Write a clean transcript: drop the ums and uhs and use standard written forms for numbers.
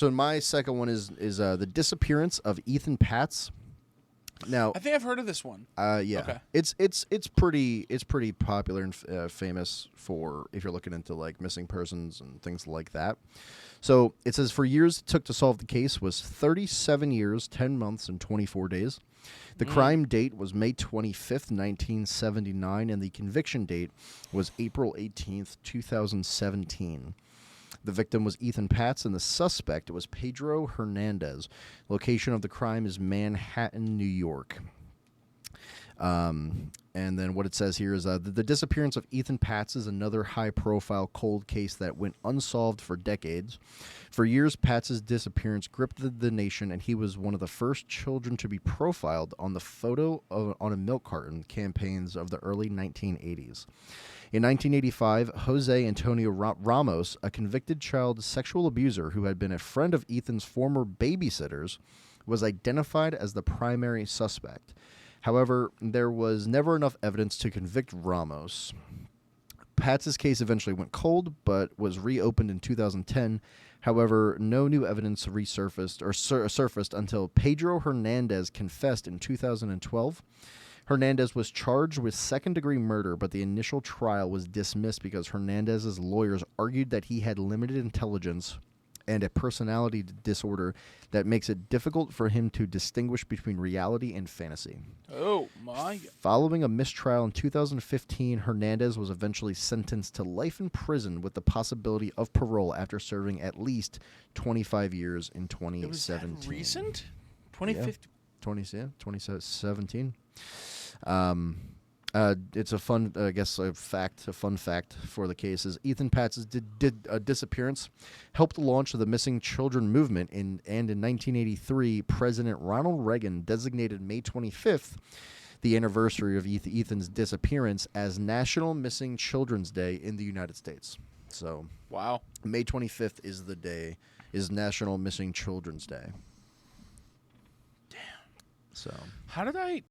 So my second one is the disappearance of Ethan Patz. Now, I think I've heard of this one. yeah, Okay. it's pretty popular and famous for if you're looking into like missing persons and things like that. So it says for years it took to solve the case was 37 years, 10 months, and 24 days. The crime date was May 25th, 1979, and the conviction date was April 18th, 2017. The victim was Ethan Patz, and the suspect was Pedro Hernandez. Location of the crime is Manhattan, New York. And then what it says here is the disappearance of Ethan Patz is another high-profile cold case that went unsolved for decades. For years, Patz's disappearance gripped the nation, and he was one of the first children to be profiled on the photo on a milk carton campaigns of the early 1980s. In 1985, Jose Antonio Ramos, a convicted child sexual abuser who had been a friend of Ethan's former babysitters, was identified as the primary suspect. However, there was never enough evidence to convict Ramos. Patz's case eventually went cold, but was reopened in 2010. However, no new evidence surfaced until Pedro Hernandez confessed in 2012. Hernandez was charged with second-degree murder, but the initial trial was dismissed because Hernandez's lawyers argued that he had limited intelligence and a personality disorder that makes it difficult for him to distinguish between reality and fantasy. Oh, my. Following a mistrial in 2015, Hernandez was eventually sentenced to life in prison with the possibility of parole after serving at least 25 years in 2017. Was that recent? 2015? 2017. It's a fun, a fun fact for the case is Ethan Patz's disappearance helped launch the missing children movement, and in 1983, President Ronald Reagan designated May 25th, the anniversary of Ethan's disappearance, as National Missing Children's Day in the United States. So, wow, May 25th is National Missing Children's Day. Damn. So, how did I